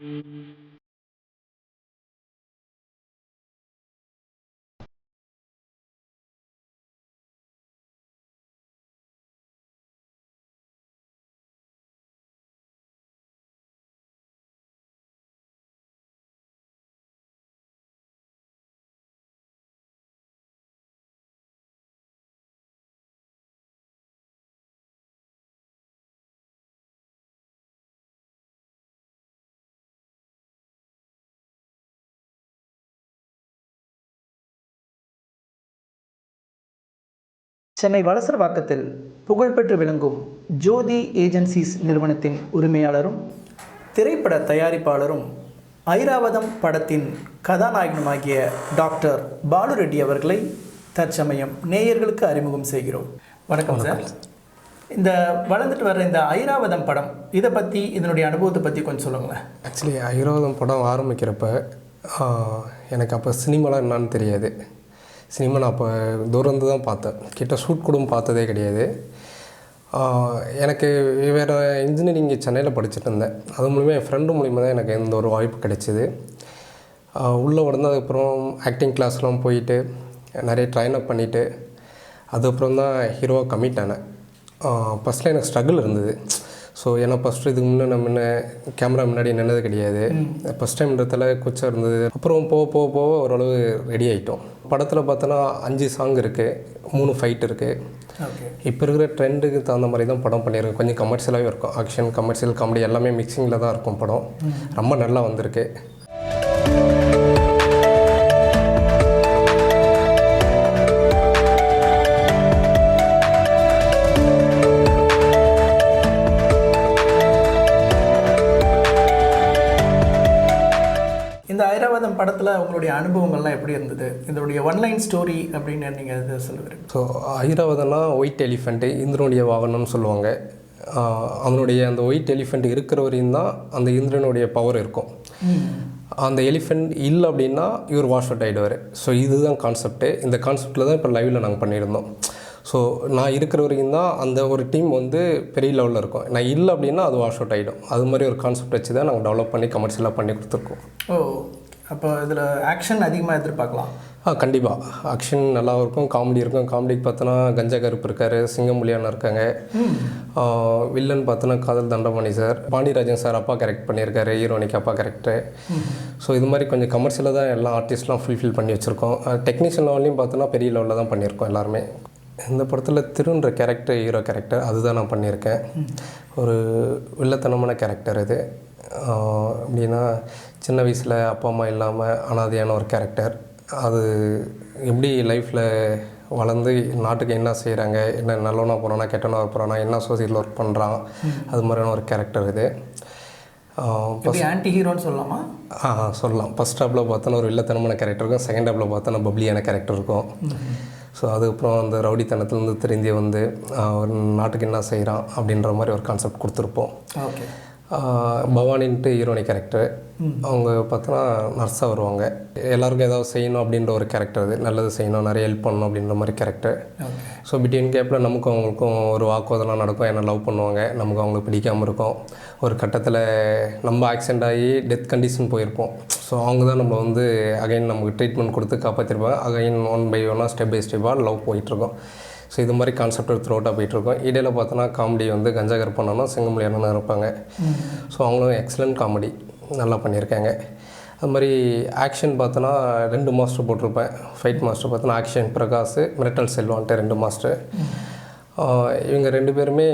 சென்னை வளசரவாக்கத்தில் புகழ்பெற்று விளங்கும் ஜோதி ஏஜென்சிஸ் நிறுவனத்தின் உரிமையாளரும் திரைப்பட தயாரிப்பாளரும் ஐராவதம் படத்தின் கதாநாயகனுமாகிய டாக்டர் பாலு ரெட்டி அவர்களை தற்சமயம் நேயர்களுக்கு அறிமுகம் செய்கிறோம். வணக்கம் சார். இந்த வளர்ந்துட்டு வர்ற இந்த ஐராவதம் படம், இதை பற்றி இதனுடைய அனுபவத்தை பற்றி கொஞ்சம் சொல்லுங்களேன். ஆக்சுவலி ஐராவதம் படம் ஆரம்பிக்கிறப்ப எனக்கு அப்போ சினிமாலாம் என்னான்னு தெரியாது. சினிமா நான் அப்போ தூரந்து தான் பார்த்தேன், கிட்ட ஷூட் கூட பார்த்ததே கிடையாது. எனக்கு வேறு இன்ஜினியரிங் சென்னையில் படிச்சுட்டு இருந்தேன். அது மூலிமா என் ஃப்ரெண்டு மூலிமா தான் எனக்கு இந்த ஒரு வாய்ப்பு கிடைச்சிது. உள்ளே வந்ததுக்கப்புறம் ஆக்டிங் கிளாஸ்லாம் போயிட்டு நிறைய ட்ரைன் அப் பண்ணிவிட்டு அதுக்கப்புறம் தான் ஹீரோவாக கமிட் ஆனேன். ஃபஸ்ட்டில் எனக்கு ஸ்ட்ரகிள் இருந்தது. ஸோ ஏன்னா ஃபஸ்ட்டு இதுக்கு முன்னே கேமரா முன்னாடி நின்னது கிடையாது. ஃபஸ்ட் டைம்ன்றதால கூச்சம் இருந்தது. அப்புறம் போக ஓரளவு ரெடி ஆகிட்டோம். படத்தில் பார்த்தோன்னா 5 சாங் இருக்குது, 3 ஃபைட் இருக்குது. இப்போ இருக்கிற ட்ரெண்டுக்கு தகுந்த மாதிரி தான் படம் பண்ணியிருக்கேன். கொஞ்சம் கமர்ஷியலாகவே இருக்கும். ஆக்ஷன், கமர்ஷியல், காமெடி எல்லாமே மிக்சிங்கில் தான் இருக்கும். படம் ரொம்ப நல்லா வந்திருக்கு. இந்த ஐராவதம் படத்தில் உங்களுடைய அனுபவங்கள்லாம் எப்படி இருந்தது? இதனுடைய ஒன்லைன் ஸ்டோரி அப்படின்னு நீங்கள் இதை சொல்லுவீங்க. ஸோ ஐராவதம்னா ஒயிட் எலிஃபெண்ட்டு, இந்திரனுடைய வாகனம்னு சொல்லுவாங்க. அவனுடைய அந்த ஒயிட் எலிஃபெண்ட் இருக்கிற வரையும் தான் அந்த இந்திரனுடைய பவர் இருக்கும். அந்த எலிஃபெண்ட் இல்லை அப்படின்னா இவர் வாஷ் அவுட் ஆகிடுவார். ஸோ இதுதான் கான்செப்ட்டு. இந்த கான்செப்டில் தான் இப்போ லைவில் நாங்கள் பண்ணியிருந்தோம். ஸோ நான் இருக்கிற வரைக்கும் தான் அந்த ஒரு டீம் வந்து பெரிய லெவலில் இருக்கும். நான் இல்லை அப்படின்னா அது வாஷ் அவுட் ஆகிடும். அது மாதிரி ஒரு கான்செப்ட் வச்சு தான் நாங்கள் டெவலப் பண்ணி கமர்ஷியலாக பண்ணி கொடுத்துருக்கோம். அப்போ இதில் ஆக்ஷன் அதிகமாக எதிர்பார்க்கலாம். கண்டிப்பாக ஆக்ஷன் நல்லா இருக்கும், காமெடி இருக்கும். காமெடிக்கு பார்த்தோன்னா கஞ்சா கருப்பு இருக்கார், சிங்கமுலியானா இருக்காங்க. வில்லன் பார்த்தோன்னா காதல் தண்டபாணி சார், பாண்டியராஜன் சார் அப்பா கேரக்ட் பண்ணியிருக்காரு, ஹீரோனிக்கு அப்பா கேரக்டர். ஸோ இது மாதிரி கொஞ்சம் கமர்ஷியலாக தான் எல்லா ஆர்டிஸ்ட்லாம் ஃபுல்ஃபில் பண்ணி வச்சுருக்கோம். டெக்னீஷியன் லெவல்லையும் பார்த்தோன்னா பெரிய லெவலில் தான் பண்ணியிருக்கோம் எல்லாருமே. இந்த படத்தில் திருன்ற கேரக்டர், ஹீரோ கேரக்டர் அதுதான் நான் பண்ணியிருக்கேன். ஒரு வில்லத்தனமான கேரக்டர் இது. அப்படின்னா சின்ன வயசில் அப்பா அம்மா இல்லாமல் அனாதையான ஒரு கேரக்டர். அது எப்படி லைஃப்பில் வளர்ந்து நாட்டுக்கு என்ன செய்கிறாங்க, என்ன நல்லவனா போகிறானா கெட்டவனா போகிறானா, என்ன சொசைட்டியில் ஒர்க் பண்ணுறான், அது மாதிரியான ஒரு கேரக்டர் இது. ஆன்டி ஹீரோன்னு சொல்லலாமா? சொல்லலாம். ஃபஸ்ட் ஹாப்பில் பார்த்தோன்னா ஒரு வில்லத்தனமான கேரக்டர் இருக்கும், செகண்ட் ஹாப்பில் பார்த்தோன்னா பப்ளியான கேரக்டர் இருக்கும். ஸோ அதுக்கப்புறம் அந்த ரவுடித்தனத்துலேருந்து திரும்பி வந்து ஒரு நாட்டுக்கு என்ன செய்கிறான் அப்படின்ற மாதிரி ஒரு கான்செப்ட் கொடுத்துருப்போம். ஓகே. பவானின்ட்டு ஹீரோனி கேரக்டர். அவங்க பார்த்தோன்னா நர்ஸாக வருவாங்க. எல்லாருக்கும் ஏதாவது செய்யணும் அப்படின்ற ஒரு கேரக்டர். அது நல்லது செய்யணும், நிறைய ஹெல்ப் பண்ணணும் அப்படின்ற மாதிரி கேரக்டர். ஸோ பிட்வீன் கேப்பில் நமக்கும் அவங்களுக்கும் ஒரு வாக்குவாதம்லாம் நடக்கும். என்ன லவ் பண்ணுவாங்க, நமக்கு அவங்களுக்கு பிடிக்காமல் இருக்கும். ஒரு கட்டத்தில் நம்ம ஆக்சிடெண்ட் ஆகி டெத் கண்டிஷன் போயிருப்போம். ஸோ அவங்க தான் நம்ம வந்து அகைன் நமக்கு ட்ரீட்மெண்ட் கொடுத்து காப்பாற்றிருப்பாங்க. அகைன் 1 by 1 ஸ்டெப் பை ஸ்டெப்பாக லவ் போயிட்டுருக்கோம். ஸோ இது மாதிரி கான்செப்ட் த்ரூ அவுட்டாக போயிட்டுருக்கோம். இடையில் பார்த்தோன்னா காமெடி வந்து கஞ்சா கருப்பண்ணா சிங்கமுலியானா இருப்பாங்க. ஸோ அவங்களும் எக்ஸலண்ட் காமெடி நல்லா பண்ணியிருக்காங்க. அது மாதிரி ஆக்ஷன் பார்த்தோன்னா 2 மாஸ்டர் போட்டிருப்பேன். ஃபைட் மாஸ்டர் பார்த்தோன்னா ஆக்ஷன் பிரகாஷ், மிரட்டல் செல்வான்ட்டு 2 மாஸ்டர். இவங்க 2 பேருமே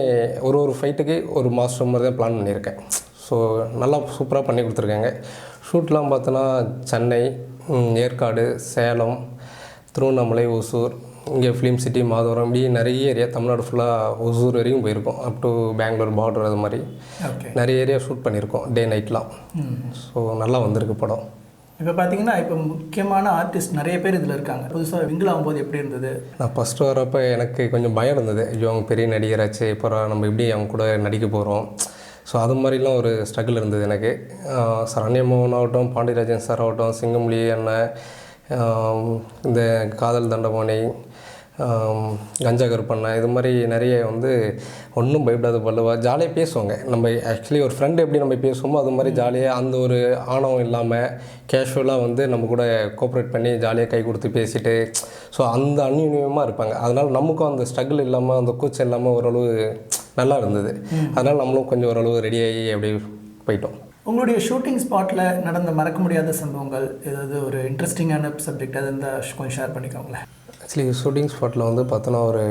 ஒரு ஃபைட்டுக்கு ஒரு மாஸ்டர் மாதிரி தான் பிளான் பண்ணியிருக்கேன். ஸோ நல்லா சூப்பராக பண்ணி கொடுத்துருக்காங்க. ஷூட்லாம் பார்த்தோன்னா சென்னை, ஏற்காடு, சேலம், திருவண்ணாமலை, ஒசூர், இங்கே ஃபிலிம் சிட்டி, மாதவரம், இப்படி நிறைய ஏரியா தமிழ்நாடு ஃபுல்லாக ஒசூர் வரைக்கும் போயிருக்கோம். அப் டு பெங்களூர் பார்டர், அது மாதிரி நிறைய ஏரியா ஷூட் பண்ணியிருக்கோம் டே நைட்லாம். ஸோ நல்லா வந்திருக்கு படம். இப்போ பார்த்தீங்கன்னா இப்போ முக்கியமான ஆர்டிஸ்ட் நிறைய பேர் இதில் இருக்காங்க. புதுசாக விங்கிள் ஆகும்போது எப்படி இருந்தது? நான் ஃபஸ்ட்டு வரப்போ எனக்கு கொஞ்சம் பயம் இருந்தது. ஐயோ அவங்க பெரிய நடிகராச்சு, இப்போ நம்ம எப்படி அவங்க கூட நடிக்க போகிறோம். ஸோ அது மாதிரிலாம் ஒரு ஸ்ட்ரகிள் இருந்தது எனக்கு. சரண்யா மோகன் ஆகட்டும், பாண்டியராஜன் சார் ஆகட்டும், சிங்கமுலி அண்ணன், இந்த காதல் தண்டபாணி, கஞ்சா கருப்பண்ணா இது மாதிரி நிறைய வந்து ஒன்றும் பயப்படாத பல்லவா ஜாலியாக பேசுவாங்க. நம்ம ஆக்சுவலி ஒரு ஃப்ரெண்டு எப்படி நம்ம பேசுவோமோ அது மாதிரி ஜாலியாக அந்த ஒரு ஆணவம் இல்லாமல் கேஷுவலாக வந்து நம்ம கூட கோஆப்ரேட் பண்ணி ஜாலியாக கை கொடுத்து பேசிட்டு ஸோ அந்த அந்யுன்யமாக இருப்பாங்க. அதனால் நமக்கும் அந்த ஸ்ட்ரகிள் இல்லாமல் அந்த கூச்சம் இல்லாமல் ஓரளவு நல்லா இருந்தது. அதனால் நம்மளும் கொஞ்சம் ஓரளவு ரெடியாகி அப்படி போயிட்டோம். உங்களுடைய ஷூட்டிங் ஸ்பாட்டில் நடந்த மறக்க முடியாத சம்பவங்கள் ஏதாவது ஒரு இன்ட்ரெஸ்டிங்கான சப்ஜெக்ட் அது இருந்தால் கொஞ்சம் ஷேர் பண்ணிக்கோங்களேன். ஆக்சுவலி ஷூட்டிங் ஸ்பாட்டில் வந்து பார்த்தோன்னா ஒரு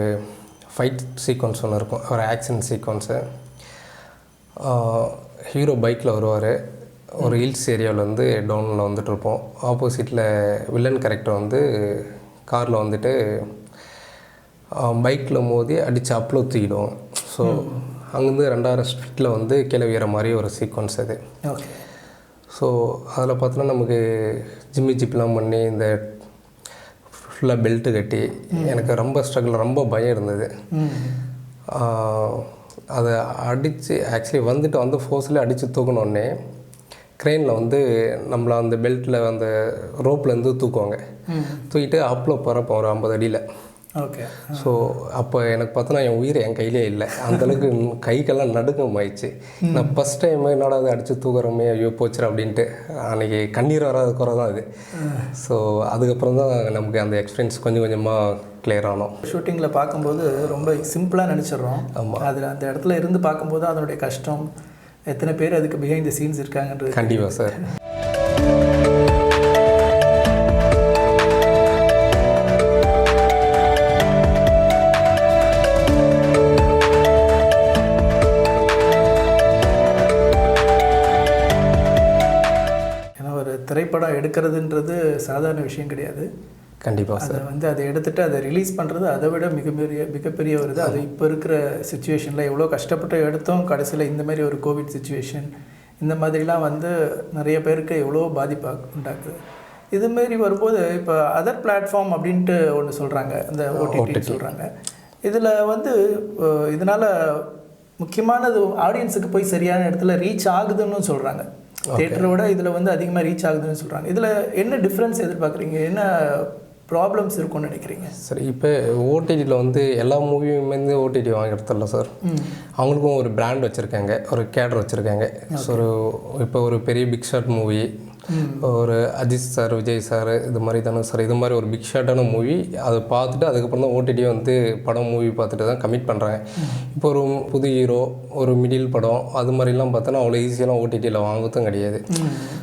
ஃபைட் சீக்வன்ஸ் ஒன்று இருக்கும், ஒரு ஆக்ஷன் சீக்வன்ஸு. ஹீரோ பைக்கில் வருவார், ஒரு ஹில்ஸ் ஏரியாவில் வந்து டவுனில் வந்துட்டுருப்போம். ஆப்போசிட்டில் வில்லன் கேரக்டர் வந்து காரில் வந்துட்டு பைக்கில் மோதி அடித்து அப்பில் தூக்கிடும். ஸோ அங்கேருந்து 2000 ஸ்பீட்டில் வந்து கீழே உயர மாதிரி ஒரு சீக்வன்ஸ் அது. ஓகே. ஸோ அதில் பார்த்தோன்னா நமக்கு ஜிம்மி ஜிப்லாம் பண்ணி இந்த ஃபுல்லாக பெல்ட்டு கட்டி எனக்கு ரொம்ப ஸ்ட்ரகிள், ரொம்ப பயம் இருந்தது. அதை அடித்து ஆக்சுவலி வந்துட்டு வந்து ஃபோர்ஸ்லேயே அடித்து தூக்கினோடனே க்ரெயினில் வந்து நம்மளை அந்த பெல்ட்டில் அந்த ரோப்லேருந்து தூக்குவாங்க. தூக்கிட்டு அப்பில் பறப்போம் ஒரு 50 அடியில். ஓகே. ஸோ அப்போ எனக்கு பார்த்தோன்னா என் உயிர் என் கையிலே இல்லை, அந்தளவுக்கு கைக்கெல்லாம் நடுக்கம் ஆயிடுச்சு. நான் ஃபஸ்ட் டைம் என்னோட அதை அடித்து தூக்குறோமே ஐயோ போச்சுரு அப்படின்ட்டு அன்றைக்கி கண்ணீர் வராத குறை தான் அது. ஸோ அதுக்கப்புறம் தான் நமக்கு அந்த எக்ஸ்பீரியன்ஸ் கொஞ்சம் கொஞ்சமாக கிளியர் ஆனோம். ஷூட்டிங்கில் பார்க்கும்போது ரொம்ப சிம்பிளாக நினச்சிட்றோம். ஆமாம். அதில் அந்த இடத்துல இருந்து பார்க்கும்போது அதனுடைய கஷ்டம் எத்தனை பேர் அதுக்கு பிஹைண்ட் தி சீன்ஸ் இருக்காங்கன்றது. கண்டிப்பாக சார். திரைப்படம் எடுக்கிறதுன்றது சாதாரண விஷயம் கிடையாது. கண்டிப்பாக சார். அதை எடுத்துகிட்டு அதை ரிலீஸ் பண்ணுறது அதை விட மிகப்பெரிய ஒரு இது. அது இப்போ இருக்கிற சுச்சுவேஷனில் எவ்வளோ கஷ்டப்பட்டு எடுத்தோம், கடைசியில் இந்த மாதிரி ஒரு கோவிட் சுச்சுவேஷன் இந்த மாதிரிலாம் வந்து நிறைய பேருக்கு எவ்வளோ பாதிப்பு உண்டாக்குது. இதுமாரி வரும்போது இப்போ அதர் பிளாட்ஃபார்ம் அப்படின்ட்டு ஒன்று சொல்கிறாங்க, இந்த ஓடிடி சொல்கிறாங்க. இதில் வந்து இதனால் முக்கியமானது ஆடியன்ஸுக்கு போய் சரியான இடத்துல ரீச் ஆகுதுன்னு சொல்கிறாங்க. தியேட்டரை விட இதில் வந்து அதிகமாக ரீச் ஆகுதுன்னு சொல்கிறாங்க. இதில் என்ன டிஃப்ரென்ஸ் எதிர்பார்க்குறீங்க, என்ன ப்ராப்ளம்ஸ் இருக்கும்னு நினைக்கிறீங்க? சார் இப்போ ஓடிடியில் வந்து எல்லா மூவியுமே வந்து ஓடிடி வாங்கிடுறதில்ல சார். அவங்களுக்கும் ஒரு பிராண்ட் வச்சுருக்காங்க, ஒரு கேடர் வச்சுருக்காங்க. ஸோ இப்போ ஒரு பெரிய பிக் ஷாட் மூவி, ஒரு அஜித் சார், விஜய் சார், இது மாதிரி தானே சார், இது மாதிரி ஒரு பிக் ஷாட்டான மூவி அதை பார்த்துட்டு அதுக்கப்புறம் தான் ஓடிடியை வந்து படம் மூவி பார்த்துட்டு தான் கமிட் பண்ணுறாங்க. இப்போ ஒரு புது ஹீரோ, ஒரு மிடில் படம் அது மாதிரிலாம் பார்த்தோன்னா அவ்வளோ ஈஸியெல்லாம் ஓடிடியில் வாங்குறதும் கிடையாது.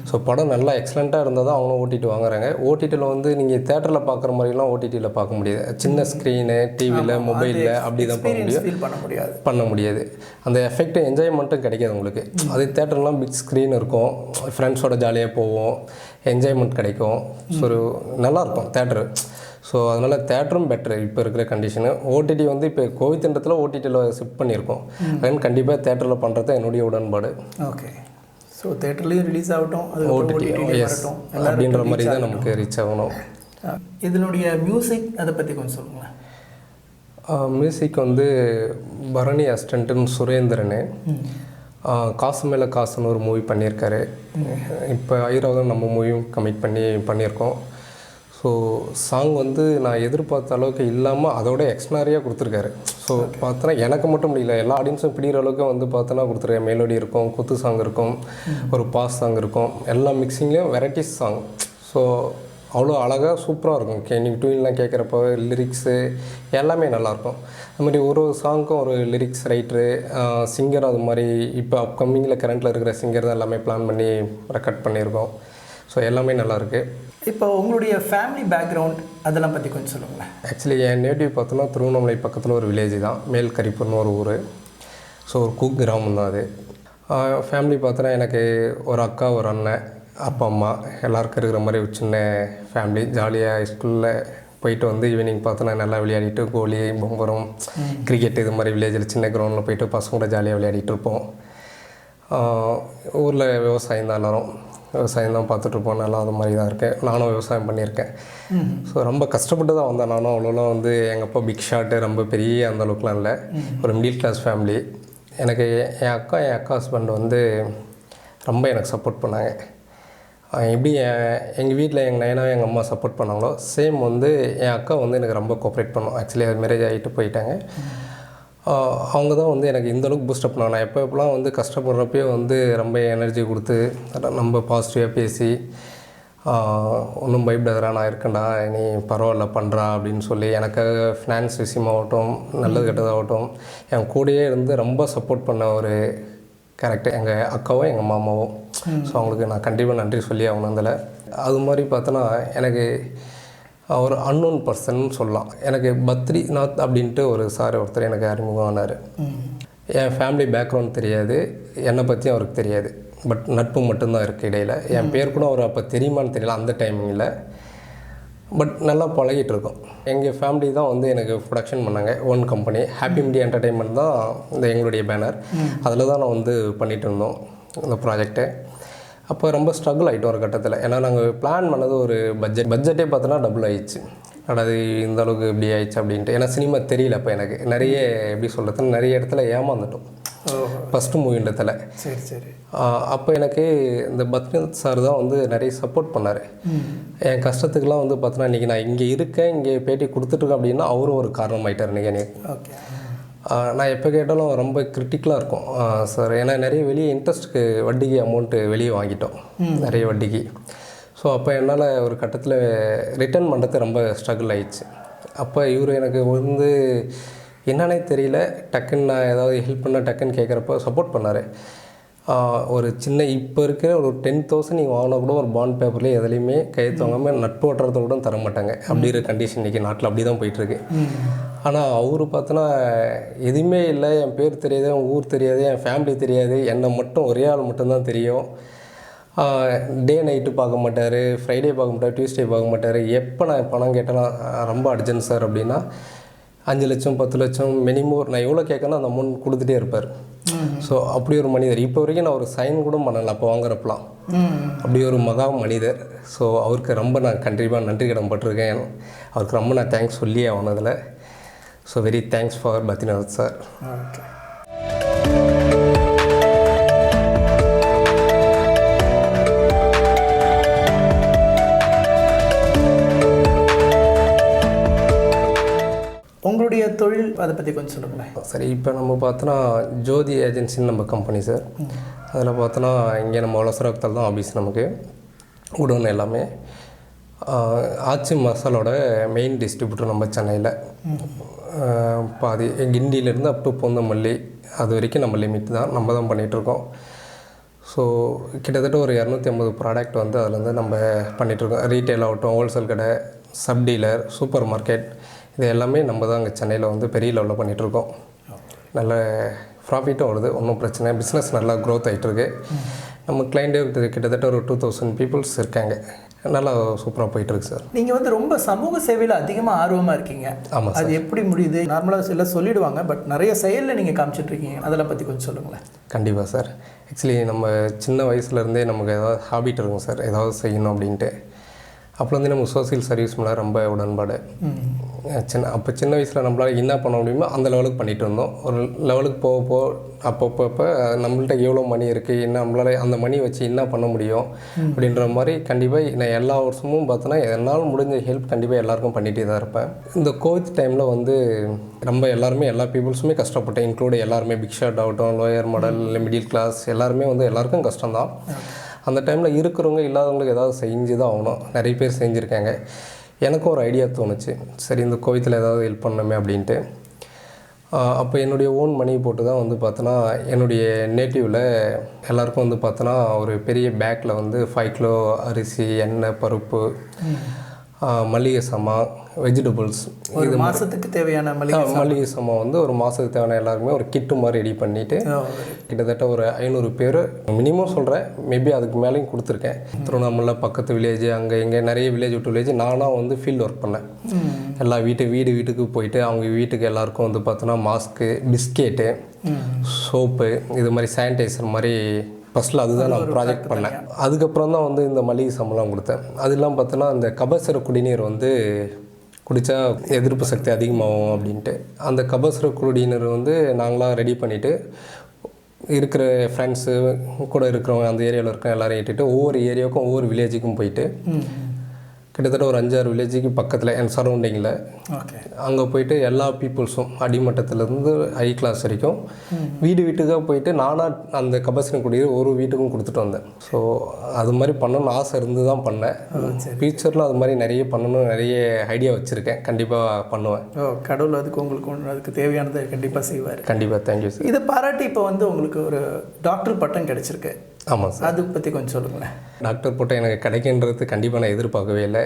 ஸோ படம் நல்லா எக்ஸலண்ட்டாக இருந்தால் தான் அவங்களும் ஓடிடி வாங்குறாங்க. ஓடிடியில் வந்து நீங்கள் தேட்டரில் பார்க்குற மாதிரிலாம் ஓடிடியில் பார்க்க முடியாது. சின்ன ஸ்க்ரீனு, டிவியில், மொபைலில் அப்படி தான் பண்ண முடியாது. அந்த எஃபெக்ட் என்ஜாய்மெண்ட்டும் கிடைக்காது உங்களுக்கு. அதே தேட்டர்லாம் பிக் ஸ்க்ரீன் இருக்கும், ஃப்ரெண்ட்ஸோட ஜாலியாக போவோம், என்ஜாய்மெண்ட் கிடைக்கும். ஸோ ஒரு நல்லாயிருக்கும் தேட்டரு. ஸோ அதனால் தேட்டரும் பெட்ரு இப்போ இருக்கிற கண்டிஷனு. ஓடிடி வந்து இப்போ கோவிட்ன்றத்தில் ஓடிடியில் ஷிஃப்ட் பண்ணியிருக்கோம். அதனால் கண்டிப்பாக தேட்டரில் பண்ணுறது என்னுடைய உடன்பாடு. ஓகே. ஸோ தேட்டர்லேயும் ரிலீஸ் ஆகட்டும், அது ஓடிடி வரட்டும் அப்படின்ற மாதிரி தான் நமக்கு ரீச் ஆகணும். இதனுடைய மியூசிக் அதை பற்றி கொஞ்சம் சொல்லுங்களேன். மியூசிக் வந்து பரணி அசிஸ்டண்ட்டுன்னு சுரேந்திரனு, காசு மேலே காசுன்னு ஒரு மூவி பண்ணியிருக்காரு. இப்போ ஐராவதம் நம்ம மூவியும் கமிட் பண்ணியிருக்கோம். ஸோ சாங் வந்து நான் எதிர்பார்த்த அளவுக்கு இல்லாமல் அதோட எக்ஸ்ட்ராரியாக கொடுத்துருக்காரு. ஸோ பார்த்தோன்னா எனக்கு மட்டும் முடியல, எல்லா ஆடியன்ஸும் பிடிக்கிற அளவுக்கு வந்து பார்த்தோன்னா கொடுத்துருக்கேன். மெலோடி இருக்கும், குத்து சாங் இருக்கும், ஒரு பாஸ் சாங் இருக்கும், எல்லா மிக்சிங்லேயும் வெரைட்டிஸ் சாங். ஸோ அவ்வளோ அழகாக சூப்பராக இருக்கும். நீங்கள் டூயின்லாம் கேட்குறப்போ லிரிக்ஸு எல்லாமே நல்லாயிருக்கும். அது மாதிரி ஒரு சாங்க்கும் ஒரு லிரிக்ஸ் ரைட்டரு, சிங்கர், அது மாதிரி இப்போ அப்கமிங்கில் கரண்ட்டில் இருக்கிற சிங்கர் தான் எல்லாமே பிளான் பண்ணி ரெக்கார்ட் பண்ணியிருக்கோம். ஸோ எல்லாமே நல்லாயிருக்கு. இப்போ உங்களுடைய ஃபேமிலி பேக்ரவுண்ட் அதெல்லாம் பற்றி கொஞ்சம் சொல்லுங்களேன். ஆக்சுவலி என் நேட்டிவ் பார்த்தோன்னா திருவண்ணாமலை பக்கத்தில் ஒரு வில்லேஜ் தான், மேல்கரிப்பூர்னு ஒரு ஊர். ஸோ ஒரு கூக் கிராமம் தான் அது. ஃபேமிலி பார்த்தோன்னா எனக்கு ஒரு அக்கா, ஒரு அண்ணன், அப்பா, அம்மா எல்லாருக்கும் இருக்கிற மாதிரி ஒரு சின்ன ஃபேமிலி. ஜாலியாக ஸ்கூலில் போயிட்டு வந்து ஈவினிங் பார்த்தோன்னா நல்லா விளையாடிட்டு கோலி, பொம்பரம், கிரிக்கெட் இது மாதிரி வில்லேஜில் சின்ன கிரவுண்டில் போயிட்டு பசங்களோட ஜாலியாக விளையாடிட்டு இருப்போம். ஊரில் விவசாயம் தான், எல்லோரும் விவசாயம் தான் பார்த்துட்ருப்போம். நல்லா அது மாதிரி தான் இருக்கேன். நானும் விவசாயம் பண்ணியிருக்கேன். ஸோ ரொம்ப கஷ்டப்பட்டு தான் வந்தேன் நானும். அவ்வளோலாம் வந்து எங்கள் அப்பா பிக் ஷாட்டு ரொம்ப பெரிய அந்த அளவுக்குலாம் இல்லை, ஒரு மிடில் கிளாஸ் ஃபேமிலி. எனக்கு என் அக்கா ஹஸ்பண்ட் வந்து ரொம்ப எனக்கு சப்போர்ட் பண்ணாங்க. எப்படி எங்கள் வீட்டில் எங்கள் நைனாவும் எங்கள் அம்மா சப்போர்ட் பண்ணாங்களோ சேம் வந்து என் அக்கா வந்து எனக்கு ரொம்ப கோஆப்ரேட் பண்ணோம். ஆக்சுவலி அது மேரேஜ் ஆகிட்டு போயிட்டாங்க. அவங்க தான் வந்து எனக்கு இந்தளவுக்கு பூஸ்டப் பண்ணாங்க. நான் எப்போலாம் வந்து கஷ்டப்படுறப்பயே வந்து ரொம்ப எனர்ஜி கொடுத்து ரொம்ப பாசிட்டிவாக பேசி ஒன்றும் பயப்படாதடா நான் இருக்கேன்டா நீ பரவாயில்ல பண்ணுறா அப்படின்னு சொல்லி எனக்காக ஃபினான்ஸ் விஷயமாகட்டும் நல்லது கெட்டதாகட்டும் என் கூடயே இருந்து ரொம்ப சப்போர்ட் பண்ண ஒரு கேரக்டர் எங்கள் அக்காவும் எங்கள் மாமாவும். ஸோ அவங்களுக்கு நான் கண்டிப்பாக நன்றி சொல்லி ஆகணும். அதில் அது மாதிரி பார்த்தோன்னா எனக்கு ஒரு அன்னோன் பர்சன் சொல்லலாம். எனக்கு பத்ரிநாத் அப்படின்ட்டு ஒரு சார் ஒருத்தர் எனக்கு அறிமுகம் ஆனார். என் ஃபேமிலி பேக்ரவுண்ட் தெரியாது, என்னை பற்றியும் அவருக்கு தெரியாது. பட் நட்பு மட்டும்தான் இருக்குது இடையில். என் பேர் கூட அவர் அப்போ தெரியுமான்னு தெரியல அந்த டைமிங்கில். பட் நல்லா பழகிட்டு இருக்கோம். எங்கள் ஃபேமிலி தான் வந்து எனக்கு ப்ரொடக்ஷன் பண்ணாங்க. Own company happy media entertainment தான் இந்த எங்களுடைய பேனர். அதில் தான் நான் வந்து பண்ணிகிட்டு இருந்தோம் இந்த ப்ராஜெக்டை. அப்போ ரொம்ப ஸ்ட்ரகிள் ஆகிட்டோம் ஒரு கட்டத்தில். ஏன்னா நாங்கள் பிளான் பண்ணது ஒரு பட்ஜெட்டே பார்த்தோன்னா டபுள் ஆகிடுச்சு. அதாவது இந்த அளவுக்கு இப்படி ஆயிடுச்சு அப்படின்ட்டு. ஏன்னா சினிமா தெரியல அப்போ எனக்கு நிறைய எப்படி சொல்கிறதுன்னு நிறைய இடத்துல ஏமாந்துட்டோம் ஃபஸ்ட்டு மூவின்றதில். சரி சரி. அப்போ எனக்கு இந்த பத்ரிநாத் சார் தான் வந்து நிறைய சப்போர்ட் பண்ணார். என் கஷ்டத்துக்கெலாம் வந்து பார்த்தோன்னா இன்றைக்கி நான் இங்கே இருக்கேன், இங்கே பேட்டி கொடுத்துட்ருக்கேன் அப்படின்னா அவரும் ஒரு காரணம் ஆகிட்டார் இன்றைக்கி எனக்கு. ஓகே. நான் எப்போ கேட்டாலும் ரொம்ப கிரிட்டிக்கலாக இருக்கும் சார். ஏன்னா நிறைய வெளியே இன்ட்ரெஸ்ட்டுக்கு வட்டிக்கு அமௌண்ட்டு வெளியே வாங்கிட்டோம் நிறைய வட்டிக்கு. ஸோ அப்போ என்னால் ஒரு கட்டத்தில் ரிட்டர்ன் பண்ணுறது ரொம்ப ஸ்ட்ரகிள் ஆகிடுச்சு. அப்போ இவர் எனக்கு வந்து என்னன்னே தெரியல, டக்குன்னு நான் ஏதாவது ஹெல்ப் பண்ணால் டக்குன்னு கேட்குறப்ப சப்போர்ட் பண்ணார். ஒரு சின்ன இப்போ இருக்கிற ஒரு 10,000 நீங்கள் வாங்கினா கூட ஒரு பாண்ட் பேப்பர்லேயே எதுலேயுமே கையெழுத்து வாங்காமல் நட்பு ஓட்டுறத கூட தர மாட்டாங்க. அப்படி இருக்கிற கண்டிஷன் இன்றைக்கி நாட்டில் அப்படி தான் போயிட்டுருக்கு. ஆனால் அவர் பார்த்தோன்னா எதுவுமே இல்லை, என் பேர் தெரியாது, என் ஊர் தெரியாது, என் ஃபேமிலி தெரியாது, என்னை மட்டும் ஒரே ஆள் மட்டும்தான் தெரியும். டே நைட்டு பார்க்க மாட்டார், ஃப்ரைடே பார்க்க மாட்டார், டியூஸ்டே பார்க்க மாட்டார். எப்போ நான் பணம் கேட்டேன்னா ரொம்ப அர்ஜென்ட் சார் அப்படின்னா 5 லட்சம் 10 லட்சம் மினிமம் நான் எவ்வளோ கேட்கணும் அந்த அமௌண்ட் கொடுத்துட்டே இருப்பார். ஸோ அப்படி ஒரு மனிதர். இப்போ வரைக்கும் நான் ஒரு சைன் கூட பண்ணலை அப்போ வாங்குறப்பலாம். அப்படி ஒரு மகா மனிதர். ஸோ அவருக்கு ரொம்ப நான் கண்டிப்பாக நன்றி கடன் பட்டிருக்கேன். அவருக்கு ரொம்ப நான் தேங்க்ஸ் சொல்லி ஆனதில். So very thanks for Badrinath sir. Okay. உங்களுடைய தொழில் அதை பற்றி கொஞ்சம் சொல்லுங்களேன். சரி, இப்போ நம்ம பார்த்தோன்னா ஜோதி ஏஜென்சின்னு நம்ம கம்பெனி சார். அதில் பார்த்தோன்னா இங்கே நம்ம வளசரத்தில் தான் ஆஃபீஸ், நமக்கு உடனே எல்லாமே. ஆச்சி மசாலோட மெயின் டிஸ்ட்ரிபியூட்டர் நம்ம சென்னையில். பாதி கிண்டியிலேருந்து அப் டு பொந்தமல்லி அது வரைக்கும் நம்ம லிமிட் தான், நம்ம தான் பண்ணிகிட்ருக்கோம். ஸோ கிட்டத்தட்ட ஒரு 250 ப்ராடக்ட் வந்து அதிலேருந்து நம்ம பண்ணிகிட்ருக்கோம். ரீட்டைல் ஆகட்டும், ஹோல்சேல் கடை, சப் டீலர், சூப்பர் மார்க்கெட், இது எல்லாமே நம்ம தான் அங்கே சென்னையில் வந்து பெரிய லெவலில் பண்ணிகிட்ருக்கோம். நல்ல ப்ராஃபிட்டும் வருது, ஒன்றும் பிரச்சனை. பிஸ்னஸ் நல்லா க்ரோத் ஆகிட்டுருக்கு. நம்ம கிளைண்ட்டே கிட்டத்தட்ட ஒரு 2000 பீப்புள்ஸ் இருக்காங்க. நல்லா சூப்பராக போயிட்டுருக்கு சார். நீங்கள் வந்து ரொம்ப சமூக சேவையில் அதிகமாக ஆர்வமாக இருக்கீங்க. ஆமாம். அது எப்படி முடியுது? நார்மலாக எல்லாம் சொல்லிவிடுவாங்க, பட் நிறைய செயலில் நீங்கள் காமிச்சிட்ருக்கீங்க, அதில் பற்றி கொஞ்சம் சொல்லுங்களேன். கண்டிப்பாக சார். ஆக்சுவலி நம்ம சின்ன வயசுலேருந்தே நமக்கு ஏதாவது ஹாபிட் இருக்கும் சார், ஏதாவது செய்யணும் அப்படின்ட்டு. அப்போ வந்து நமக்கு சோசியல் சர்வீஸ் மேலே ரொம்ப உடன்பாடு. சின்ன வயசில் நம்மளால் என்ன பண்ண முடியுமோ அந்த லெவலுக்கு பண்ணிகிட்டு இருந்தோம். ஒரு லெவலுக்கு போக அப்பப்போ நம்மள்ட்ட எவ்வளோ மணி இருக்குது, என்ன நம்மளால் அந்த மணி வச்சு என்ன பண்ண முடியும் அப்படின்ற மாதிரி கண்டிப்பாக நான் எல்லா வருஷமும் பார்த்தோன்னா என்னால் முடிஞ்ச ஹெல்ப் கண்டிப்பாக எல்லாருக்கும் பண்ணிகிட்டே தான் இருப்பேன். இந்த கோவிட் டைமில் வந்து ரொம்ப எல்லாருமே எல்லா பீப்புள்ஸுமே கஷ்டப்பட்டேன், இன்க்ளூட் எல்லாருமே. பிக் ஷாட் ஆகட்டும், லோயர் மாடல், இல்லை மிடில் கிளாஸ், எல்லாருமே வந்து எல்லாருக்கும் கஷ்டம்தான். அந்த டைமில் இருக்கிறவங்க இல்லாதவங்களுக்கு ஏதாவது செஞ்சு தான் ஆகணும். நிறைய பேர் செஞ்சுருக்காங்க. எனக்கும் ஒரு ஐடியா தோணுச்சு, சரி இந்த கோவித்தில் ஏதாவது ஹெல்ப் பண்ணணுமே அப்படின்ட்டு. அப்போ என்னுடைய ஓன் மணி போட்டு தான் வந்து பார்த்தோன்னா என்னுடைய நேட்டிவில் எல்லாருக்கும் வந்து பார்த்தோன்னா ஒரு பெரிய பேக்கில் வந்து 5 கிலோ அரிசி, எண்ணெய், பருப்பு, மளிகை சாமான், வெஜிடபிள்ஸ், இது மாதத்துக்கு தேவையான மளிகை சாமான் வந்து ஒரு மாதத்துக்கு தேவையான எல்லாருக்குமே ஒரு கிட்டு மாதிரி ரெடி பண்ணிவிட்டு கிட்டத்தட்ட ஒரு 500 பேர் மினிமம் சொல்கிறேன், மேபி அதுக்கு மேலேயும் கொடுத்துருக்கேன். திருவண்ணாமலை பக்கத்து வில்லேஜ், அங்கே இங்கே நிறைய வில்லேஜ் விட்டு வில்லேஜ் நானாக வந்து ஃபீல்டு ஒர்க் பண்ணேன். எல்லா வீட்டுக்கு போயிட்டு அவங்க வீட்டுக்கு எல்லாருக்கும் வந்து பார்த்தோன்னா மாஸ்க்கு, பிஸ்கெட்டு, சோப்பு, இது மாதிரி சானிடைசர் மாதிரி ஃபஸ்ட்டில் அதுதான் நான் ப்ராஜெக்ட் பண்ணேன். அதுக்கப்புறம் தான் வந்து இந்த மளிகை சாமான்லாம் கொடுத்தேன். அதெல்லாம் பார்த்தோன்னா இந்த கபசுர குடிநீர் வந்து குடித்தா எதிர்ப்பு சக்தி அதிகமாகும் அப்படின்ட்டு அந்த கபசுர குடிநீர் வந்து நாங்களாம் ரெடி பண்ணிவிட்டு இருக்கிற ஃப்ரெண்ட்ஸு கூட இருக்கிறவங்க அந்த ஏரியாவில் இருக்க எல்லாரையும் ஏற்றிட்டு ஒவ்வொரு ஏரியாவுக்கும் ஒவ்வொரு வில்லேஜுக்கும் போயிட்டு கிட்டத்தட்ட ஒரு 5-6 வில்லேஜுக்கு பக்கத்தில் என் சரௌண்டிங்கில் ஓகே அங்கே போயிட்டு எல்லா பீப்புள்ஸும் அடிமட்டத்துலேருந்து ஹை கிளாஸ் வரைக்கும் வீட்டுக்காக போயிட்டு நானாக அந்த கபசினி குடிநீர் ஒரு வீட்டுக்கும் கொடுத்துட்டு வந்தேன். ஸோ அது மாதிரி பண்ணணும்னு ஆசை இருந்து தான் பண்ணேன். ஃபியூச்சரில் அது மாதிரி நிறைய பண்ணணும், நிறைய ஐடியா வச்சுருக்கேன். கண்டிப்பாக பண்ணுவேன். கடவுள் அதுக்கு தேவையானதை கண்டிப்பாக செய்வார். கண்டிப்பாக. Thank you sir. இதை பாராட்டி இப்போ வந்து உங்களுக்கு ஒரு டாக்டர் பட்டம் கிடைச்சிருக்கு. ஆமாம் சார். அதை பற்றி கொஞ்சம் சொல்லுங்களேன். டாக்டர் போட்டு எனக்கு கிடைக்கின்றது கண்டிப்பாக நான் எதிர்பார்க்கவே இல்லை.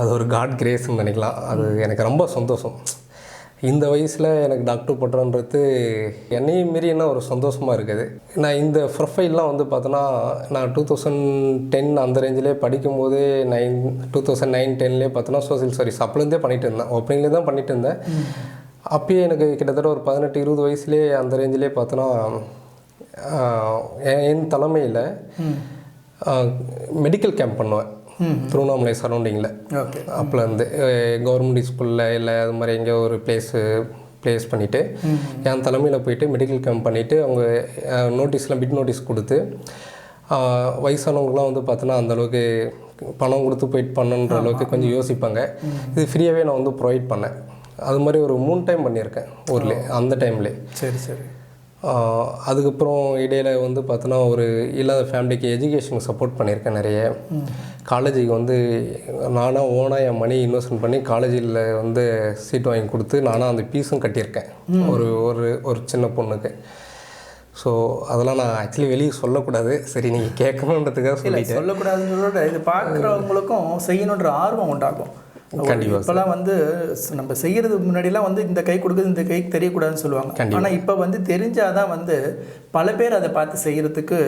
அது ஒரு காட் கிரேஸ்ன்னு நினைக்கலாம். அது எனக்கு ரொம்ப சந்தோஷம். இந்த வயசில் எனக்கு டாக்டர் போட்டுறன்றது என்னையும் மீறி என்ன ஒரு சந்தோஷமாக இருக்குது. நான் இந்த ப்ரொஃபைல்லாம் வந்து பார்த்தோன்னா நான் 2010 அந்த ரேஞ்சிலே படிக்கும்போதே 2009-10லேயே பார்த்தோன்னா சோசியல் சர்வீஸ் அப்போலேருந்தே பண்ணிகிட்டு இருந்தேன். ஓப்பனிங்லேயே தான் பண்ணிகிட்டு இருந்தேன். அப்பயே எனக்கு கிட்டத்தட்ட ஒரு 18-20 வயசுலேயே அந்த ரேஞ்சிலே பார்த்தோன்னா என் தலைமையில் மெடிக்கல் கேம்ப் பண்ணுவேன் திருவண்ணாமலை சரௌண்டிங்கில். அப்போலேருந்து கவர்மெண்ட் ஸ்கூலில் இல்லை அது மாதிரி எங்கேயோ ஒரு ப்ளேஸ் பண்ணிவிட்டு என் தலைமையில் போயிட்டு மெடிக்கல் கேம்ப் பண்ணிவிட்டு அவங்க நோட்டீஸ்லாம் பிட் நோட்டீஸ் கொடுத்து வயசானவங்களாம் வந்து பார்த்தோன்னா அந்தளவுக்கு பணம் கொடுத்து போயிட்டு பண்ணணுன்ற அளவுக்கு கொஞ்சம் யோசிப்பாங்க. இது ஃப்ரீயாகவே நான் வந்து ப்ரொவைட் பண்ணேன். அது மாதிரி ஒரு 3 டைம் பண்ணியிருக்கேன் ஊரில் அந்த டைம்லேயே. சரி. அதுக்கப்புறம் இடையில் வந்து பார்த்தோன்னா ஒரு இல்லாத ஃபேமிலிக்கு எஜுகேஷனுக்கு சப்போர்ட் பண்ணியிருக்கேன் நிறைய. காலேஜுக்கு வந்து நானாக ஓனாக என் மணி இன்வெஸ்ட்மெண்ட் பண்ணி காலேஜில் வந்து சீட் வாங்கி கொடுத்து நானாக அந்த ஃபீஸும் கட்டியிருக்கேன் ஒரு சின்ன பொண்ணுக்கு. ஸோ அதெல்லாம் நான் ஆக்சுவலி வெளியே சொல்லக்கூடாது. சரி நீங்கள் கேட்கணுன்றதுக்காக சொல்லக்கூடாதுன்றதோட இது பார்க்குறவங்களுக்கும் செய்யணுன்ற ஆர்வம் உண்டாகும். கண்டிப்பாக. இப்போலாம் வந்து நம்ம செய்கிறதுக்கு முன்னாடிலாம் வந்து இந்த கை கொடுக்குது இந்த கைக்கு தெரியக்கூடாதுன்னு சொல்லுவாங்க. ஆனால் இப்போ வந்து தெரிஞ்சாதான் வந்து பல பேர் அதை பார்த்து செய்கிறதுக்கு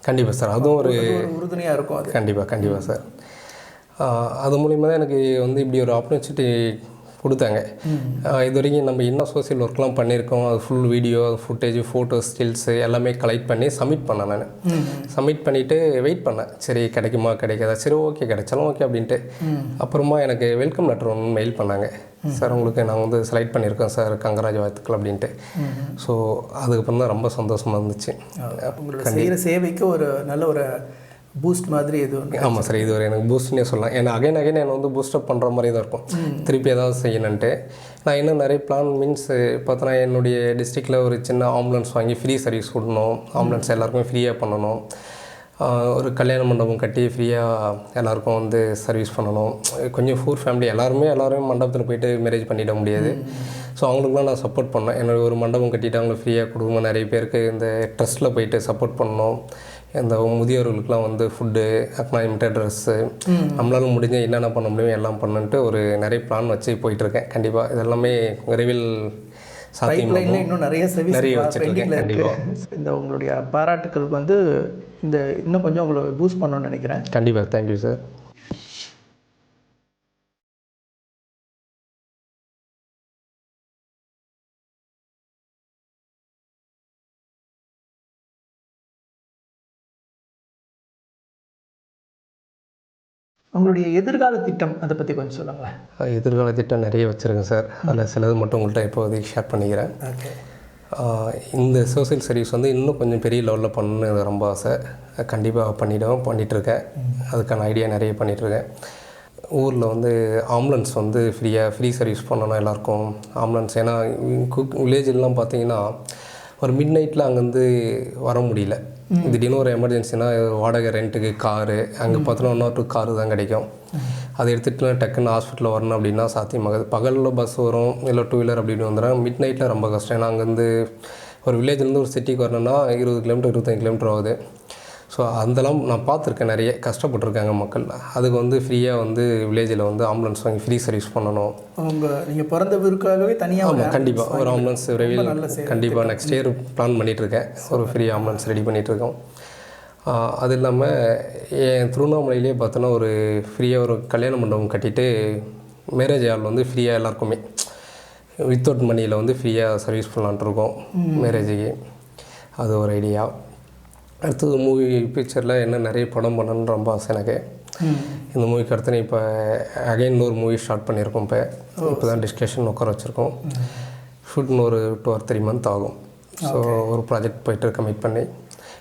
கண்டிப்பாக சார் அதுவும் ஒரு உறுதுணையாக இருக்கும். அது கண்டிப்பாக சார். அது மூலிமா தான் எனக்கு வந்து இப்படி ஒரு ஆப்பர்ச்சுனிட்டி கொடுத்தாங்க. இது வரைக்கும் நம்ம என்ன சோசியல் ஒர்க்லாம் பண்ணியிருக்கோம், அது ஃபுல் வீடியோ, அது ஃபுட்டேஜ், ஃபோட்டோஸ், ஸ்டில்ஸு எல்லாமே கலெக்ட் பண்ணி சப்மிட் பண்ணேன். நான் சப்மிட் பண்ணிவிட்டு வெயிட் பண்ணேன். சரி கிடைக்குமா கிடைக்காதா, சரி ஓகே கிடைச்சாலும் ஓகே அப்படின்ட்டு. அப்புறமா எனக்கு வெல்கம் லெட்டர் ஒன்று மெயில் பண்ணாங்க. சார் உங்களுக்கு நாங்கள் வந்து செலக்ட் பண்ணியிருக்கோம் சார், கங்கராஜ் வாழ்த்துக்கள் அப்படின்ட்டு. ஸோ அதுக்கப்புறம் தான் ரொம்ப சந்தோஷமாக இருந்துச்சு. உங்களோட செய்கிற சேவைக்கு ஒரு நல்ல ஒரு பூஸ்ட் மாதிரி இது ஒன்று. ஆமாம் சார், இது ஒரு எனக்கு பூஸ்ட்னே சொல்லலாம். ஏன்னா அகைன் என்னை வந்து பூஸ்டப் பண்ணுற மாதிரி தான் இருக்கும். திருப்பி ஏதாவது செய்யணுன்ட்டு நான் இன்னும் நிறைய பிளான் மீன்ஸ் பார்த்தோன்னா என்னுடைய டிஸ்ட்ரிக்டில் ஒரு சின்ன ஆம்புலன்ஸ் வாங்கி ஃப்ரீ சர்வீஸ் விடணும், ஆம்புலன்ஸ் எல்லாருக்குமே ஃப்ரீயாக பண்ணணும், ஒரு கல்யாண மண்டபம் கட்டி ஃப்ரீயாக எல்லாருக்கும் வந்து சர்வீஸ் பண்ணணும். கொஞ்சம் ஃபூர் ஃபேமிலி எல்லாருமே மண்டபத்தில் போயிட்டு மேரேஜ் பண்ணிட முடியாது. ஸோ அவங்களுக்குலாம் நான் சப்போர்ட் பண்ணேன். என்னோட ஒரு மண்டபம் கட்டிட்டு அவங்களுக்கு ஃப்ரீயாக கொடுக்கணும். நிறைய பேருக்கு இந்த ட்ரஸ்ட்டில் போயிட்டு சப்போர்ட் பண்ணணும். இந்த முதியோர்களுக்கெலாம் வந்து ஃபுட்டு, அக்னாலிமெண்ட்டு, ட்ரெஸ்ஸு, நம்மளால முடிஞ்ச என்னென்ன பண்ண முடியும் எல்லாம் பண்ணுன்ட்டு ஒரு நிறைய பிளான் வச்சு போயிட்டுருக்கேன். கண்டிப்பாக இதெல்லாமே விரைவில் சாத்தியம். இன்னும் நிறைய வச்சுருக்கேன். கண்டிப்பாக இந்த உங்களுடைய பாராட்டுக்கள் வந்து இந்த இன்னும் கொஞ்சம் உங்களை பூஸ்ட் பண்ணணும்னு நினைக்கிறேன். கண்டிப்பாக. Thank you sir. உங்களுடைய எதிர்கால திட்டம் அதை பற்றி கொஞ்சம் சொல்லுங்களேன். எதிர்கால திட்டம் நிறைய வச்சுருக்கேன் சார். அதில் சிலது மட்டும் உங்கள்கிட்ட இப்போதைக்கு ஷேர் பண்ணிக்கிறேன். ஓகே. இந்த சோசியல் சர்வீஸ் வந்து இன்னும் கொஞ்சம் பெரிய லெவலில் பண்ணணுன்னு ரொம்ப ஆசை. கண்டிப்பாக பண்ணிகிட்ருக்கேன். அதுக்கான ஐடியா நிறைய பண்ணிகிட்ருக்கேன். ஊரில் வந்து ஆம்புலன்ஸ் வந்து ஃப்ரீ சர்வீஸ் பண்ணணும் எல்லாருக்கும் ஆம்புலன்ஸ். ஏன்னா வில்லேஜ்லாம் பார்த்தீங்கன்னா ஒரு மிட் நைட்டில் அங்கேருந்து வர முடியல. திடீர்னு ஒரு எமர்ஜென்சினா வாடகை ரெண்ட்டுக்கு காரு, அங்கே பார்த்தோன்னா 1 காரு தான் கிடைக்கும். அதை எடுத்துகிட்டு டக்குன்னு ஹாஸ்பிட்டலில் வரணும் அப்படின்னா சாத்தியமாகுது. பகலில் பஸ் வரும், இல்லை 2 வீலர் அப்படின்னு வந்துடும். மிட் நைட்டில் ரொம்ப கஷ்டம். ஏன்னா அங்கேருந்து ஒரு வில்லேஜ்லேருந்து ஒரு சிட்டிக்கு வரணுன்னா 20 கிலோமீட்டர் 25 கிலோமீட்டர் ஆகுது. ஸோ அதெல்லாம் நான் பார்த்துருக்கேன். நிறைய கஷ்டப்பட்டுருக்காங்க மக்கள். அதுக்கு வந்து ஃப்ரீயாக வந்து வில்லேஜில் வந்து ஆம்புலன்ஸ் வாங்கி ஃப்ரீ சர்வீஸ் பண்ணணும். நீங்கள் பிறந்த ஊருக்காகவே தனியாக? ஆமாம், கண்டிப்பாக ஒரு ஆம்புலன்ஸ் விரைவில் கண்டிப்பாக நெக்ஸ்ட் இயர் பிளான் பண்ணிகிட்ருக்கேன். ஒரு ஃப்ரீ ஆம்புலன்ஸ் ரெடி பண்ணிகிட்ருக்கோம். அது இல்லாமல் என் திருவண்ணாமலையிலே பார்த்தோன்னா ஒரு ஃப்ரீயாக ஒரு கல்யாண மண்டபம் கட்டிட்டு மேரேஜ் ஹால் வந்து ஃப்ரீயாக எல்லாருக்குமே வித்தவுட் மணியில் வந்து ஃப்ரீயாக சர்வீஸ் பண்ணலான்ட்ருக்கோம் மேரேஜுக்கு. அது ஒரு ஐடியா. அடுத்தது மூவி பிக்சரில் என்ன நிறைய படம் பண்ணணுன்னு ரொம்ப ஆசை எனக்கு. இந்த மூவிக்கு அடுத்து இப்போ அகைன் இன்னொரு மூவி ஸ்டார்ட் பண்ணியிருக்கோம். இப்போ தான் டிஸ்கஷன் உட்கார வச்சுருக்கோம். ஷூட் ஒரு 2 or 3 month ஆகும். ஸோ ஒரு ப்ராஜெக்ட் போய்ட்டு கமிட் பண்ணி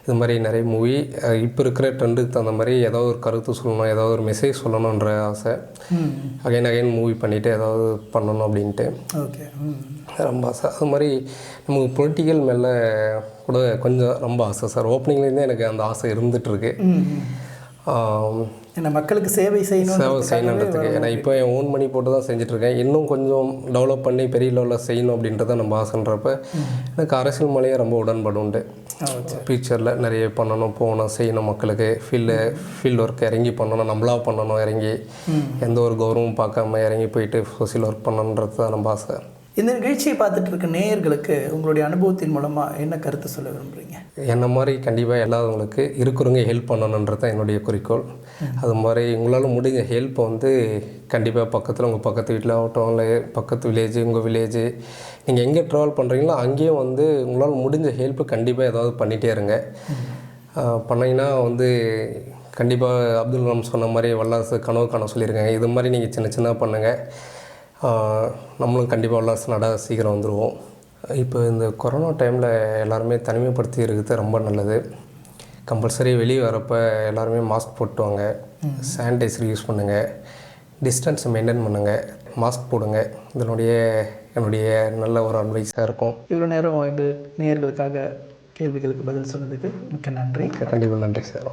இது மாதிரி நிறைய மூவி இப்போ இருக்கிற ட்ரெண்டுக்கு தகுந்த மாதிரி ஏதாவது ஒரு கருத்து சொல்லணும், ஏதாவது ஒரு மெசேஜ் சொல்லணுன்ற ஆசை. அகைன் மூவி பண்ணிவிட்டு ஏதாவது பண்ணணும் அப்படின்ட்டு ஓகே ரொம்ப ஆசை. அது மாதிரி நமக்கு பொலிட்டிக்கல் மேலே கூட கொஞ்சம் ரொம்ப ஆசை சார். ஓப்பனிங்லேருந்தே எனக்கு அந்த ஆசை இருந்துகிட்ருக்கு. ஏன்னா மக்களுக்கு சேவை செய்யணுன்றதுக்கு. ஏன்னா இப்போ என் ஓன் மணி போட்டு தான் செஞ்சிட்ருக்கேன். இன்னும் கொஞ்சம் டெவலப் பண்ணி பெரிய லெவலில் செய்யணும் அப்படின்றத நம்ம ஆசைன்றப்ப எனக்கு அரசியல் மேலேயே ரொம்ப உடன்பாடு உண்டு. ஃப்யூச்சரில் நிறைய பண்ணணும், போகணும், செய்யணும், மக்களுக்கு ஃபீல்டு ஒர்க் இறங்கி பண்ணணும், நம்மளாக பண்ணணும், இறங்கி எந்த ஒரு கௌரவம் பார்க்காம இறங்கி போயிட்டு சோசியல் ஒர்க் பண்ணணுன்றது தான் நம்ம ஆசை. இந்த நிகழ்ச்சியை பார்த்துட்டு இருக்க நேயர்களுக்கு உங்களுடைய அனுபவத்தின் மூலமாக என்ன கருத்து சொல்ல விரும்புகிறீங்க? என்ன மாதிரி கண்டிப்பாக எல்லாத்தவங்களுக்கு இருக்கிறவங்க ஹெல்ப் பண்ணணுன்றது தான் என்னுடைய குறிக்கோள். அது மாதிரி உங்களால் முடிஞ்ச ஹெல்ப்பை வந்து கண்டிப்பாக பக்கத்தில் உங்கள் பக்கத்து வீட்டில் ஆகட்டும், இல்லை பக்கத்து வில்லேஜ், உங்கள் வில்லேஜ், நீங்கள் எங்கே ட்ராவல் பண்ணுறீங்களோ அங்கேயும் வந்து உங்களால் முடிஞ்ச ஹெல்ப்பு கண்டிப்பாக ஏதாவது பண்ணிகிட்டே இருங்க. பண்ணிங்கன்னா வந்து கண்டிப்பாக அப்துல் கலாம் சொன்ன மாதிரி வல்லரசு கனவு காண சொல்லியிருக்காங்க. இது மாதிரி நீங்கள் சின்ன சின்ன பண்ணுங்கள், நம்மளும் கண்டிப்பாக வல்லரசு சீக்கிரம் வந்துடுவோம். இப்போ இந்த கொரோனா டைமில் எல்லாருமே தனிமைப்படுத்தி இருக்கிறது ரொம்ப நல்லது. கம்பல்சரி வெளியே வரப்போ எல்லாருமே மாஸ்க் போட்டுவாங்க, சானிடைசர் யூஸ் பண்ணுங்கள், டிஸ்டன்ஸை மெயின்டைன் பண்ணுங்கள், மாஸ்க் போடுங்க. என்னுடைய நல்ல ஒரு அட்வைஸாக இருக்கும். இவ்வளோ நேரம் எங்கள் நேயர்களுக்காக கேள்விகளுக்கு பதில் சொன்னதுக்கு மிக்க நன்றி. கண்டிப்பாக நன்றி சார்.